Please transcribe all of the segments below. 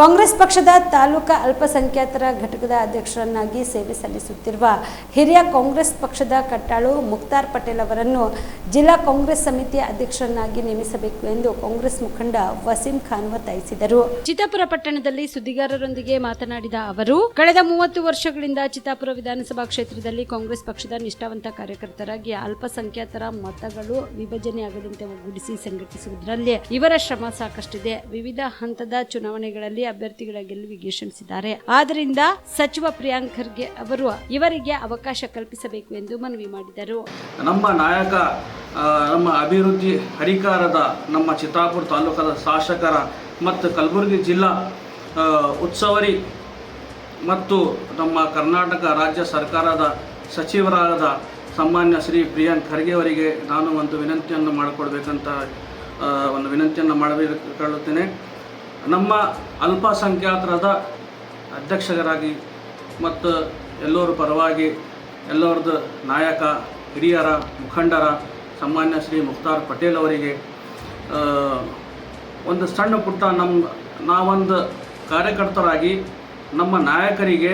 ಕಾಂಗ್ರೆಸ್ ಪಕ್ಷದ ತಾಲೂಕಾ ಅಲ್ಪಸಂಖ್ಯಾತರ ಘಟಕದ ಅಧ್ಯಕ್ಷರನ್ನಾಗಿ ಸೇವೆ ಸಲ್ಲಿಸುತ್ತಿರುವ ಹಿರಿಯ ಕಾಂಗ್ರೆಸ್ ಪಕ್ಷದ ಕಟ್ಟಾಳು ಮುಖ್ತಾರ್ ಪಟೇಲ್ ಅವರನ್ನು ಜಿಲ್ಲಾ ಕಾಂಗ್ರೆಸ್ ಸಮಿತಿಯ ಅಧ್ಯಕ್ಷರನ್ನಾಗಿ ನೇಮಿಸಬೇಕು ಎಂದು ಕಾಂಗ್ರೆಸ್ ಮುಖಂಡ ವಸೀಂ ಖಾನ್ ಒತ್ತಾಯಿಸಿದರು. ಚಿತ್ತಾಪುರ ಪಟ್ಟಣದಲ್ಲಿ ಸುದ್ದಿಗಾರರೊಂದಿಗೆ ಮಾತನಾಡಿದ ಅವರು, ಕಳೆದ 30 ವರ್ಷಗಳಿಂದ ಚಿತ್ತಾಪುರ ವಿಧಾನಸಭಾ ಕ್ಷೇತ್ರದಲ್ಲಿ ಕಾಂಗ್ರೆಸ್ ಪಕ್ಷದ ನಿಷ್ಠಾವಂತ ಕಾರ್ಯಕರ್ತರಾಗಿ ಅಲ್ಪಸಂಖ್ಯಾತರ ಮತಗಳು ವಿಭಜನೆಯಾಗದಂತೆ ಒಗ್ಗೂಡಿಸಿ ಸಂಘಟಿಸುವುದರಲ್ಲಿ ಇವರ ಶ್ರಮ ಸಾಕಷ್ಟಿದೆ. ವಿವಿಧ ಹಂತದ ಚುನಾವಣೆಗಳಲ್ಲಿ ಅಭ್ಯರ್ಥಿಗಳ ಗೆಲುವಿಗೆ ಶ್ರಮಿಸಿದ್ದಾರೆ. ಆದ್ದರಿಂದ ಸಚಿವ ಪ್ರಿಯಾಂಕ್ ಖರ್ಗೆ ಅವರು ಇವರಿಗೆ ಅವಕಾಶ ಕಲ್ಪಿಸಬೇಕು ಎಂದು ಮನವಿ ಮಾಡಿದರು. ನಮ್ಮ ನಾಯಕ, ನಮ್ಮ ಅಭಿವೃದ್ಧಿ ಹರಿಕಾರದ ನಮ್ಮ ಚಿತ್ತಾಪುರ ತಾಲೂಕದ ಶಾಸಕರ ಮತ್ತು ಕಲಬುರಗಿ ಜಿಲ್ಲಾ ಉತ್ಸವರಿ ಮತ್ತು ನಮ್ಮ ಕರ್ನಾಟಕ ರಾಜ್ಯ ಸರ್ಕಾರದ ಸಚಿವರಾದ ಸನ್ಮಾನ್ಯ ಶ್ರೀ ಪ್ರಿಯಾಂಕ್ ಖರ್ಗೆ ಅವರಿಗೆ ನಾನು ಒಂದು ವಿನಂತಿಯನ್ನು ಮಾಡಿಕೊಡ್ಬೇಕಂತ ಒಂದು ವಿನಂತಿಯನ್ನು ಮಾಡಬೇಕುತ್ತೇನೆ. ನಮ್ಮ ಅಲ್ಪಸಂಖ್ಯಾತರದ ಅಧ್ಯಕ್ಷರಾಗಿ ಮತ್ತು ಎಲ್ಲರ ಪರವಾಗಿ ಎಲ್ಲರದ್ದು ನಾಯಕ, ಹಿರಿಯರ ಮುಖಂಡರ ಸನ್ಮಾನ್ಯ ಶ್ರೀ ಮುಖ್ತಾರ್ ಪಟೇಲ್ ಅವರಿಗೆ ಒಂದು ಸಣ್ಣ ಪುಟ್ಟ ನಾವೊಂದು ಕಾರ್ಯಕರ್ತರಾಗಿ ನಮ್ಮ ನಾಯಕರಿಗೆ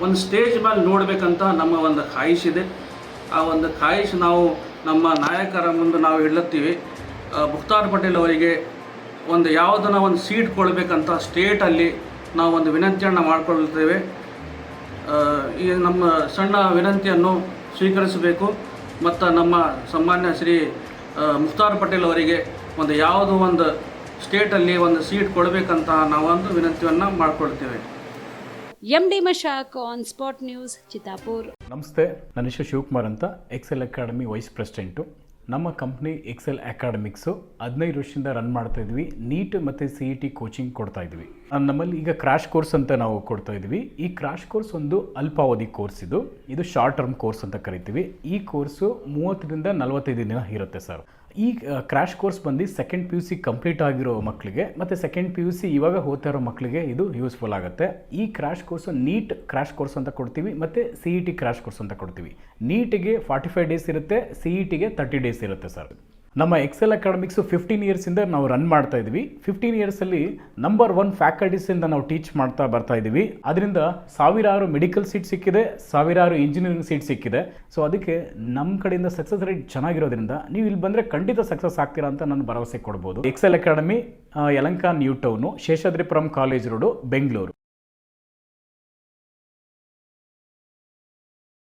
ಒಂದು ಸ್ಟೇಜ್ ಮೇಲೆ ನೋಡಬೇಕಂತ ನಮ್ಮ ಒಂದು ಖಾಯಿಷಿದೆ. ಆ ಒಂದು ಖಾಯಿಷ್ ನಾವು ನಮ್ಮ ನಾಯಕರ ಮುಂದೆ ನಾವು ಹೇಳುತ್ತೀವಿ. ಮುಖ್ತಾರ್ ಪಟೇಲ್ ಅವರಿಗೆ ಒಂದು ಯಾವುದನ್ನ ಒಂದು ಸೀಟ್ ಕೊಡಬೇಕಂತ ಸ್ಟೇಟಲ್ಲಿ ನಾವು ಒಂದು ವಿನಂತಿಯನ್ನು ಮಾಡಿಕೊಳ್ಳುತ್ತೇವೆ. ಈ ನಮ್ಮ ಸಣ್ಣ ವಿನಂತಿಯನ್ನು ಸ್ವೀಕರಿಸಬೇಕು ಮತ್ತು ನಮ್ಮ ಸನ್ಮಾನ್ಯ ಶ್ರೀ ಮುಖ್ತಾರ್ ಪಟೇಲ್ ಅವರಿಗೆ ಒಂದು ಯಾವುದೋ ಒಂದು ಸ್ಟೇಟಲ್ಲಿ ಒಂದು ಸೀಟ್ ಕೊಡಬೇಕಂತ ನಾವೊಂದು ವಿನಂತಿಯನ್ನು ಮಾಡಿಕೊಳ್ತೇವೆ. MD Mashak, on spot news, Chittapur. ನಮಸ್ತೆ, ನನ್ನ ಹೆಸರು ಶಿವಕುಮಾರ್ ಅಂತ, ಎಕ್ಸೆಲ್ ಅಕಾಡೆಮಿ ವೈಸ್ ಪ್ರೆಸಿಡೆಂಟು. ನಮ್ಮ ಕಂಪ್ನಿ ಎಕ್ಸೆಲ್ ಅಕಾಡೆಮಿಕ್ಸು 15 ವರ್ಷದಿಂದ ರನ್ ಮಾಡ್ತಾ ಇದ್ವಿ. ನೀಟ್ ಮತ್ತು CET ಕೋಚಿಂಗ್ ಕೊಡ್ತಾ ಇದ್ವಿ. ನಮ್ಮಲ್ಲಿ ಈಗ ಕ್ರಾಶ್ ಕೋರ್ಸ್ ಅಂತ ನಾವು ಕೊಡ್ತಾ ಇದ್ವಿ. ಈ ಕ್ರಾಶ್ ಕೋರ್ಸ್ ಒಂದು ಅಲ್ಪಾವಧಿ ಕೋರ್ಸ್. ಇದು ಶಾರ್ಟ್ ಟರ್ಮ್ ಕೋರ್ಸ್ ಅಂತ ಕರಿತೀವಿ. ಈ ಕೋರ್ಸು 30ರಿಂದ 45 ದಿನ ಇರುತ್ತೆ ಸರ್. ಈ ಕ್ರಾಶ್ ಕೋರ್ಸ್ ಬಂದು ಸೆಕೆಂಡ್ PUC ಕಂಪ್ಲೀಟ್ ಆಗಿರೋ ಮಕ್ಕಳಿಗೆ ಮತ್ತು ಸೆಕೆಂಡ್ PUC ಇವಾಗ ಓದ್ತಾ ಇರೋ ಮಕ್ಕಳಿಗೆ ಇದು ಯೂಸ್ಫುಲ್ ಆಗುತ್ತೆ. ಈ crash course NEET crash course ಅಂತ ಕೊಡ್ತೀವಿ ಮತ್ತು CET ಕ್ರಾಶ್ ಕೋರ್ಸ್ ಅಂತ ಕೊಡ್ತೀವಿ. ನೀಟಿಗೆ 45 ಡೇಸ್ ಇರುತ್ತೆ, CETಗೆ 30 ಡೇಸ್ ಇರುತ್ತೆ ಸರ್. ನಮ್ಮ ಎಕ್ಸೆಲ್ ಅಕಾಡೆಮಿಕ್ಸು 15 ಇಯರ್ಸಿಂದ ನಾವು ರನ್ ಮಾಡ್ತಾ ಇದ್ವಿ. 15 ಇಯರ್ಸಲ್ಲಿ ನಂಬರ್ 1 ಫ್ಯಾಕಲ್ಟೀಸಿಂದ ನಾವು ಟೀಚ್ ಮಾಡ್ತಾ ಬರ್ತಾ ಇದ್ದೀವಿ. ಅದರಿಂದ ಸಾವಿರಾರು ಮೆಡಿಕಲ್ ಸೀಟ್ ಸಿಕ್ಕಿದೆ, ಸಾವಿರಾರು ಇಂಜಿನಿಯರಿಂಗ್ ಸೀಟ್ ಸಿಕ್ಕಿದೆ. ಸೊ ಅದಕ್ಕೆ ನಮ್ಮ ಕಡೆಯಿಂದ ಸಕ್ಸಸ್ ರೇಟ್ ಚೆನ್ನಾಗಿರೋದ್ರಿಂದ ನೀವು ಇಲ್ಲಿ ಬಂದರೆ ಖಂಡಿತ ಸಕ್ಸಸ್ ಆಗ್ತೀರಾ ಅಂತ ನಾನು ಭರವಸೆ ಕೊಡ್ಬೋದು. Excel academy Yelahanka new town, Seshadripuram college road, Bengaluru.